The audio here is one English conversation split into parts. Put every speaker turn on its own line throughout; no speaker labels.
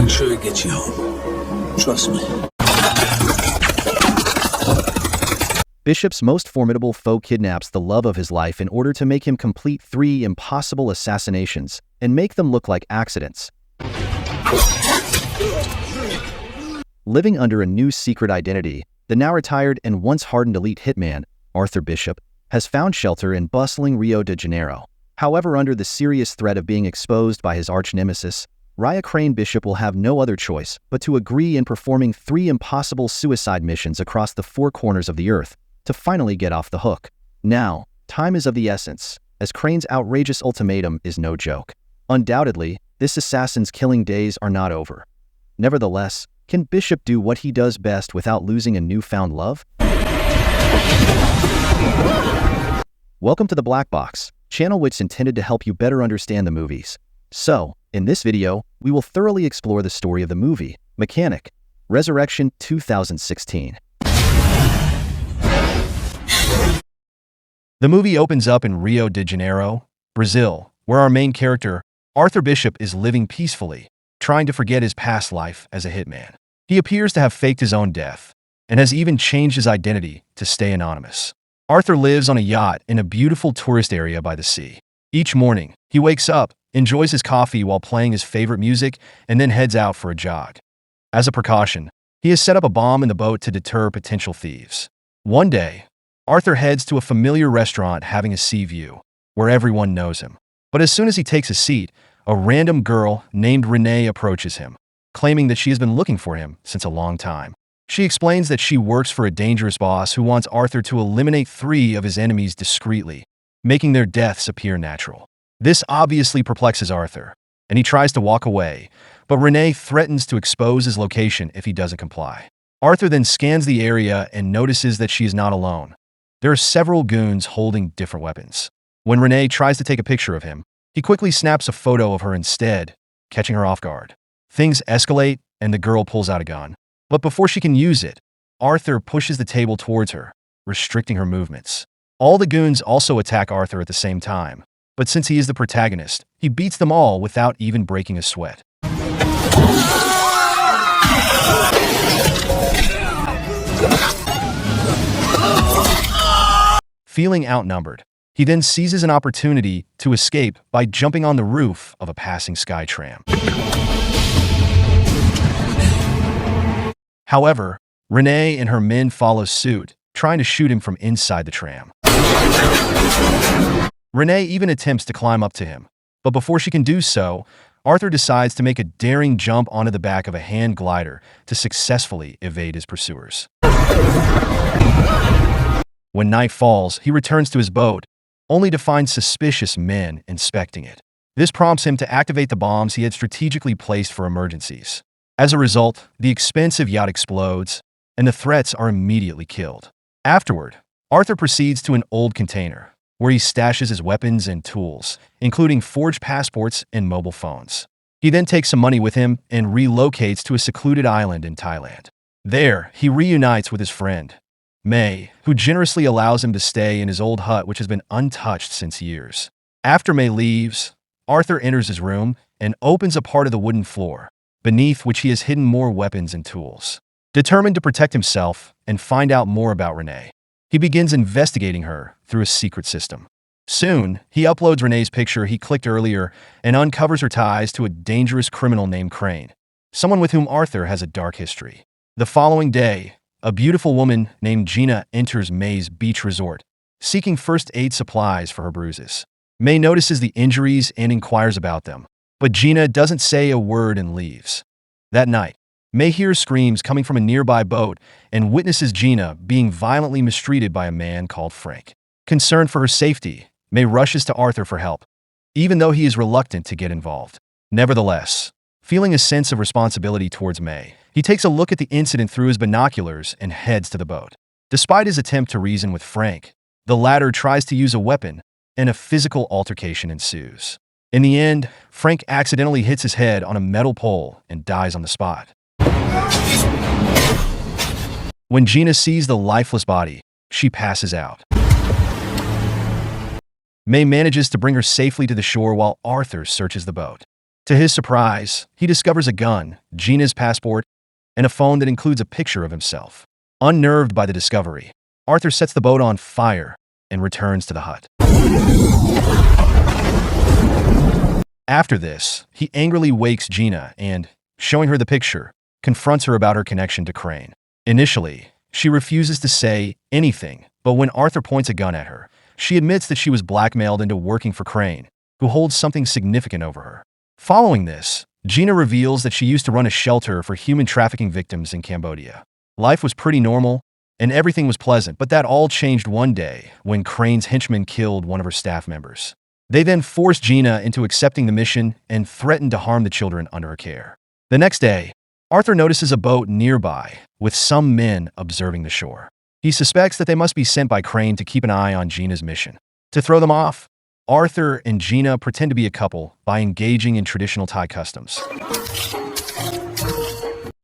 make sure it gets you home. Trust me.
Bishop's most formidable foe kidnaps the love of his life in order to make him complete 3 impossible assassinations and make them look like accidents. Living under a new secret identity, the now retired and once hardened elite hitman, Arthur Bishop, has found shelter in bustling Rio de Janeiro. However, under the serious threat of being exposed by his arch-nemesis, Raya Crane Bishop will have no other choice but to agree in performing 3 impossible suicide missions across the 4 corners of the earth to finally get off the hook. Now, time is of the essence, as Crane's outrageous ultimatum is no joke. Undoubtedly, this assassin's killing days are not over. Nevertheless, can Bishop do what he does best without losing a newfound love? Welcome to the Black Box, channel which is intended to help you better understand the movies. So, in this video, we will thoroughly explore the story of the movie, Mechanic, Resurrection 2016. The movie opens up in Rio de Janeiro, Brazil, where our main character, Arthur Bishop, is living peacefully, trying to forget his past life as a hitman. He appears to have faked his own death, and has even changed his identity to stay anonymous. Arthur lives on a yacht in a beautiful tourist area by the sea. Each morning, he wakes up, enjoys his coffee while playing his favorite music, and then heads out for a jog. As a precaution, he has set up a bomb in the boat to deter potential thieves. One day, Arthur heads to a familiar restaurant having a sea view, where everyone knows him. But as soon as he takes a seat, a random girl named Renee approaches him, claiming that she has been looking for him since a long time. She explains that she works for a dangerous boss who wants Arthur to eliminate 3 of his enemies discreetly, making their deaths appear natural. This obviously perplexes Arthur, and he tries to walk away, but Renee threatens to expose his location if he doesn't comply. Arthur then scans the area and notices that she is not alone. There are several goons holding different weapons. When Renee tries to take a picture of him, he quickly snaps a photo of her instead, catching her off guard. Things escalate, and the girl pulls out a gun. But before she can use it, Arthur pushes the table towards her, restricting her movements. All the goons also attack Arthur at the same time, but since he is the protagonist, he beats them all without even breaking a sweat. Feeling outnumbered, he then seizes an opportunity to escape by jumping on the roof of a passing sky tram. However, Renee and her men follow suit, trying to shoot him from inside the tram. Renee even attempts to climb up to him, but before she can do so, Arthur decides to make a daring jump onto the back of a hand glider to successfully evade his pursuers. When night falls, he returns to his boat, only to find suspicious men inspecting it. This prompts him to activate the bombs he had strategically placed for emergencies. As a result, the expensive yacht explodes, and the threats are immediately killed. Afterward, Arthur proceeds to an old container, where he stashes his weapons and tools, including forged passports and mobile phones. He then takes some money with him and relocates to a secluded island in Thailand. There, he reunites with his friend, May, who generously allows him to stay in his old hut which has been untouched since years. After May leaves, Arthur enters his room and opens a part of the wooden floor, beneath which he has hidden more weapons and tools. Determined to protect himself and find out more about Renee, he begins investigating her through a secret system. Soon, he uploads Renee's picture he clicked earlier and uncovers her ties to a dangerous criminal named Crane, someone with whom Arthur has a dark history. The following day, a beautiful woman named Gina enters May's beach resort, seeking first aid supplies for her bruises. May notices the injuries and inquires about them, but Gina doesn't say a word and leaves. That night, May hears screams coming from a nearby boat and witnesses Gina being violently mistreated by a man called Frank. Concerned for her safety, May rushes to Arthur for help, even though he is reluctant to get involved. Nevertheless, feeling a sense of responsibility towards May, he takes a look at the incident through his binoculars and heads to the boat. Despite his attempt to reason with Frank, the latter tries to use a weapon, and a physical altercation ensues. In the end, Frank accidentally hits his head on a metal pole and dies on the spot. When Gina sees the lifeless body, she passes out. May manages to bring her safely to the shore while Arthur searches the boat. To his surprise, he discovers a gun, Gina's passport, and a phone that includes a picture of himself. Unnerved by the discovery, Arthur sets the boat on fire and returns to the hut. After this, he angrily wakes Gina and, showing her the picture, confronts her about her connection to Crane. Initially, she refuses to say anything, but when Arthur points a gun at her, she admits that she was blackmailed into working for Crane, who holds something significant over her. Following this, Gina reveals that she used to run a shelter for human trafficking victims in Cambodia. Life was pretty normal, and everything was pleasant, but that all changed one day when Crane's henchmen killed one of her staff members. They then forced Gina into accepting the mission and threatened to harm the children under her care. The next day, Arthur notices a boat nearby with some men observing the shore. He suspects that they must be sent by Crane to keep an eye on Gina's mission. To throw them off, Arthur and Gina pretend to be a couple by engaging in traditional Thai customs.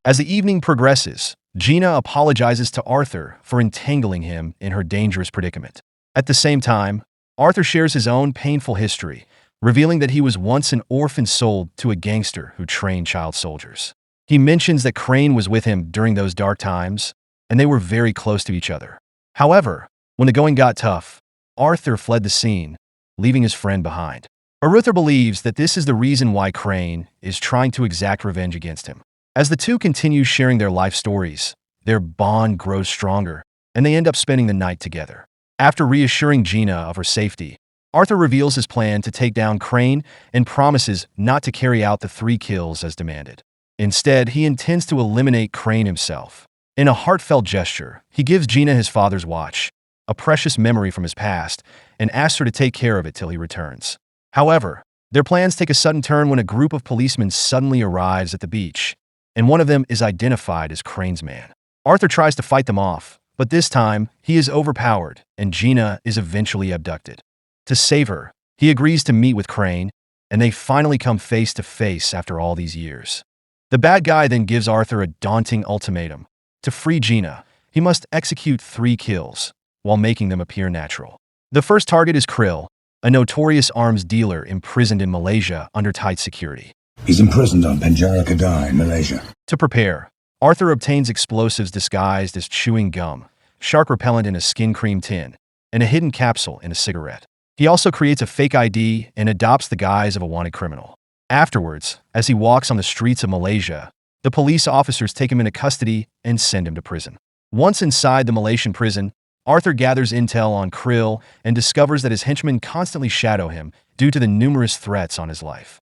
As the evening progresses, Gina apologizes to Arthur for entangling him in her dangerous predicament. At the same time, Arthur shares his own painful history, revealing that he was once an orphan sold to a gangster who trained child soldiers. He mentions that Crane was with him during those dark times, and they were very close to each other. However, when the going got tough, Arthur fled the scene, leaving his friend behind. Arthur believes that this is the reason why Crane is trying to exact revenge against him. As the two continue sharing their life stories, their bond grows stronger, and they end up spending the night together. After reassuring Gina of her safety, Arthur reveals his plan to take down Crane and promises not to carry out the 3 kills as demanded. Instead, he intends to eliminate Crane himself. In a heartfelt gesture, he gives Gina his father's watch, a precious memory from his past, and asks her to take care of it till he returns. However, their plans take a sudden turn when a group of policemen suddenly arrives at the beach, and one of them is identified as Crane's man. Arthur tries to fight them off, but this time, he is overpowered, and Gina is eventually abducted. To save her, he agrees to meet with Crane, and they finally come face to face after all these years. The bad guy then gives Arthur a daunting ultimatum. To free Gina, he must execute 3 kills, while making them appear natural. The first target is Krill, a notorious arms dealer imprisoned in Malaysia under tight security.
He's imprisoned on Penjara Kedai in Malaysia.
To prepare, Arthur obtains explosives disguised as chewing gum, shark repellent in a skin cream tin, and a hidden capsule in a cigarette. He also creates a fake ID and adopts the guise of a wanted criminal. Afterwards, as he walks on the streets of Malaysia, the police officers take him into custody and send him to prison. Once inside the Malaysian prison, Arthur gathers intel on Krill and discovers that his henchmen constantly shadow him due to the numerous threats on his life.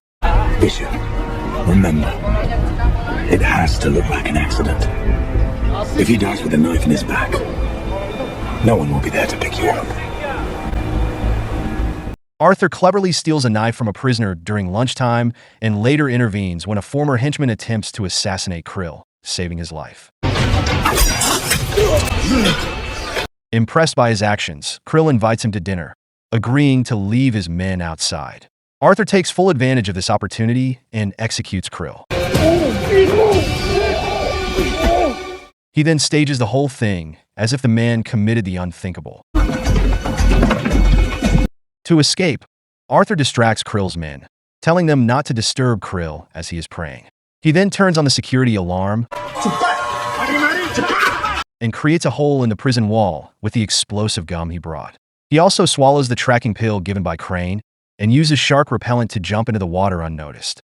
Bishop, remember, it has to look like an accident. If he dies with a knife in his back, no one will be there to pick you up.
Arthur cleverly steals a knife from a prisoner during lunchtime and later intervenes when a former henchman attempts to assassinate Krill, saving his life. Impressed by his actions, Krill invites him to dinner, agreeing to leave his men outside. Arthur takes full advantage of this opportunity and executes Krill. He then stages the whole thing as if the man committed the unthinkable. To escape, Arthur distracts Krill's men, telling them not to disturb Krill as he is praying. He then turns on the security alarm and creates a hole in the prison wall with the explosive gum he brought. He also swallows the tracking pill given by Crane and uses shark repellent to jump into the water unnoticed.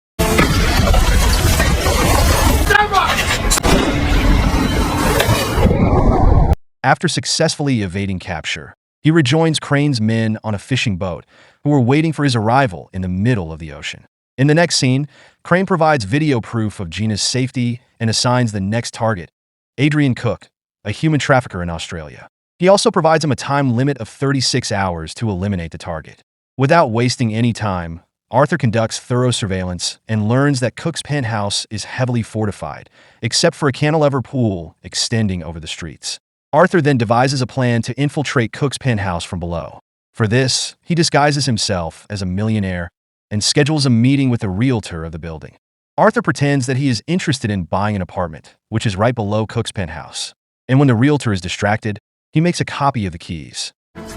After successfully evading capture, he rejoins Crane's men on a fishing boat who were waiting for his arrival in the middle of the ocean. In the next scene, Crane provides video proof of Gina's safety and assigns the next target, Adrian Cook, a human trafficker in Australia. He also provides him a time limit of 36 hours to eliminate the target. Without wasting any time, Arthur conducts thorough surveillance and learns that Cook's penthouse is heavily fortified, except for a cantilever pool extending over the streets. Arthur then devises a plan to infiltrate Cook's penthouse from below. For this, he disguises himself as a millionaire and schedules a meeting with the realtor of the building. Arthur pretends that he is interested in buying an apartment, which is right below Cook's penthouse. And when the realtor is distracted, he makes a copy of the keys.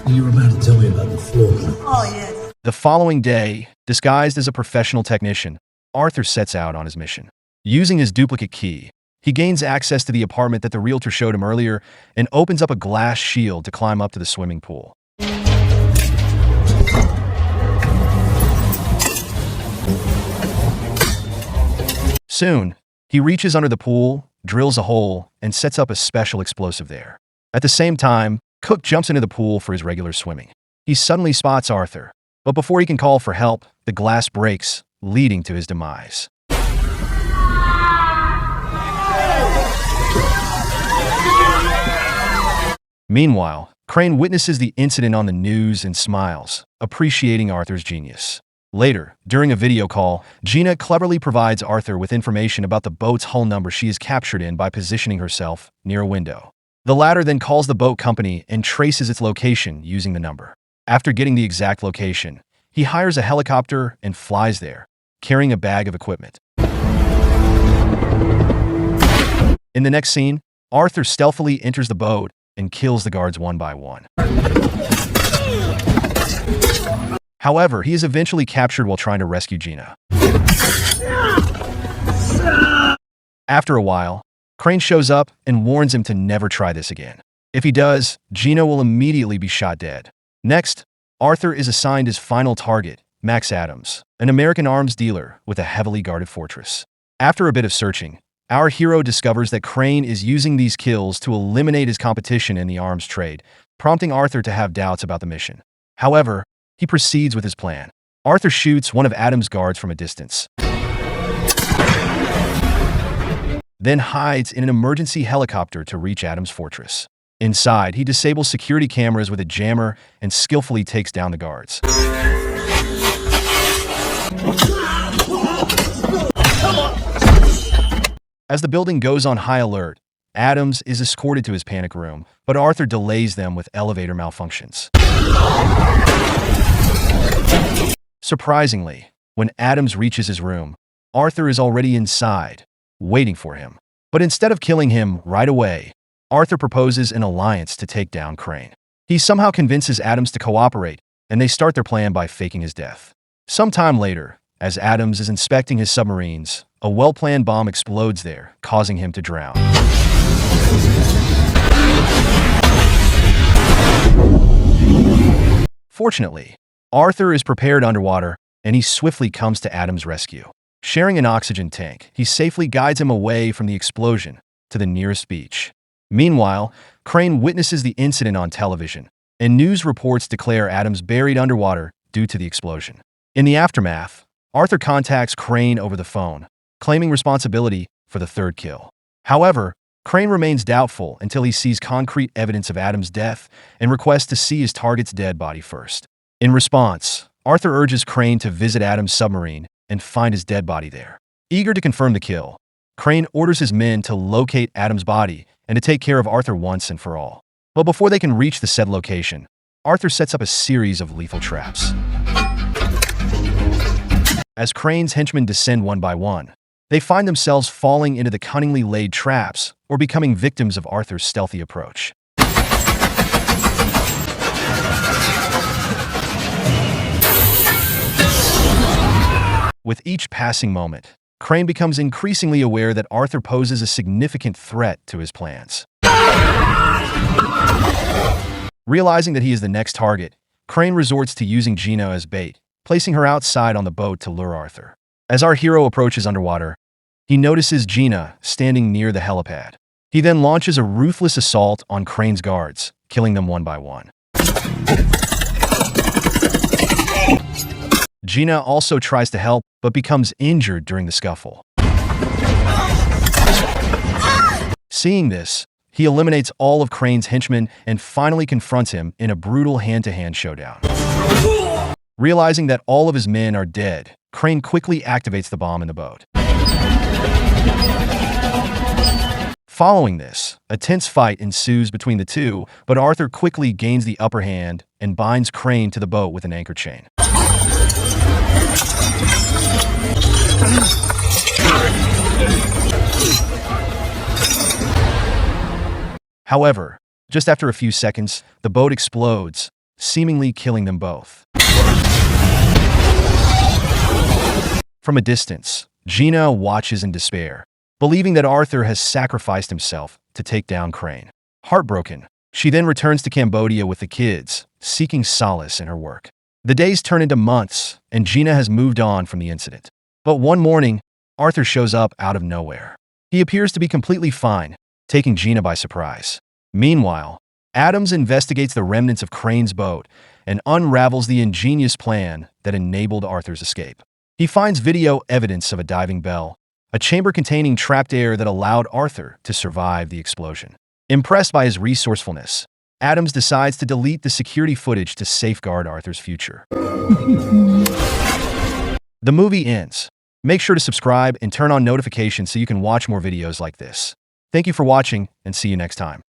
You were about to tell me about the floor plan.
Oh, yes.
The following day, disguised as a professional technician, Arthur sets out on his mission. Using his duplicate key, he gains access to the apartment that the realtor showed him earlier and opens up a glass shield to climb up to the swimming pool. Soon, he reaches under the pool, drills a hole, and sets up a special explosive there. At the same time, Cook jumps into the pool for his regular swimming. He suddenly spots Arthur, but before he can call for help, the glass breaks, leading to his demise. Meanwhile, Crane witnesses the incident on the news and smiles, appreciating Arthur's genius. Later, during a video call, Gina cleverly provides Arthur with information about the boat's hull number she is captured in by positioning herself near a window. The latter then calls the boat company and traces its location using the number. After getting the exact location, he hires a helicopter and flies there, carrying a bag of equipment. In the next scene, Arthur stealthily enters the boat and kills the guards one by one. However, he is eventually captured while trying to rescue Gina. After a while, Crane shows up and warns him to never try this again. If he does, Gina will immediately be shot dead. Next, Arthur is assigned his final target, Max Adams, an American arms dealer with a heavily guarded fortress. After a bit of searching, our hero discovers that Crane is using these kills to eliminate his competition in the arms trade, prompting Arthur to have doubts about the mission. However, he proceeds with his plan. Arthur shoots one of Adams' guards from a distance, then hides in an emergency helicopter to reach Adams' fortress. Inside, he disables security cameras with a jammer and skillfully takes down the guards. As the building goes on high alert, Adams is escorted to his panic room, but Arthur delays them with elevator malfunctions. Surprisingly, when Adams reaches his room, Arthur is already inside, waiting for him. But instead of killing him right away, Arthur proposes an alliance to take down Crane. He somehow convinces Adams to cooperate, and they start their plan by faking his death. Sometime later, as Adams is inspecting his submarines, a well-planned bomb explodes there, causing him to drown. Fortunately, Arthur is prepared underwater, and he swiftly comes to Adams' rescue. Sharing an oxygen tank, he safely guides him away from the explosion to the nearest beach. Meanwhile, Crane witnesses the incident on television, and news reports declare Adams buried underwater due to the explosion. In the aftermath, Arthur contacts Crane over the phone, claiming responsibility for the third kill. However, Crane remains doubtful until he sees concrete evidence of Adams' death and requests to see his target's dead body first. In response, Arthur urges Crane to visit Adams' submarine and find his dead body there. Eager to confirm the kill, Crane orders his men to locate Adams' body and to take care of Arthur once and for all. But before they can reach the said location, Arthur sets up a series of lethal traps. As Crane's henchmen descend one by one, they find themselves falling into the cunningly laid traps or becoming victims of Arthur's stealthy approach. With each passing moment, Crane becomes increasingly aware that Arthur poses a significant threat to his plans. Realizing that he is the next target, Crane resorts to using Gina as bait, placing her outside on the boat to lure Arthur. As our hero approaches underwater, he notices Gina standing near the helipad. He then launches a ruthless assault on Crane's guards, killing them one by one. Gina also tries to help, but becomes injured during the scuffle. Seeing this, he eliminates all of Crane's henchmen and finally confronts him in a brutal hand-to-hand showdown. Realizing that all of his men are dead, Crane quickly activates the bomb in the boat. Following this, a tense fight ensues between the two, but Arthur quickly gains the upper hand and binds Crane to the boat with an anchor chain. However, just after a few seconds, the boat explodes, seemingly killing them both. From a distance, Gina watches in despair, believing that Arthur has sacrificed himself to take down Crane. Heartbroken, she then returns to Cambodia with the kids, seeking solace in her work. The days turn into months, and Gina has moved on from the incident. But one morning, Arthur shows up out of nowhere. He appears to be completely fine, taking Gina by surprise. Meanwhile, Adams investigates the remnants of Crane's boat and unravels the ingenious plan that enabled Arthur's escape. He finds video evidence of a diving bell, a chamber containing trapped air that allowed Arthur to survive the explosion. Impressed by his resourcefulness, Adams decides to delete the security footage to safeguard Arthur's future. The movie ends. Make sure to subscribe and turn on notifications so you can watch more videos like this. Thank you for watching, and see you next time.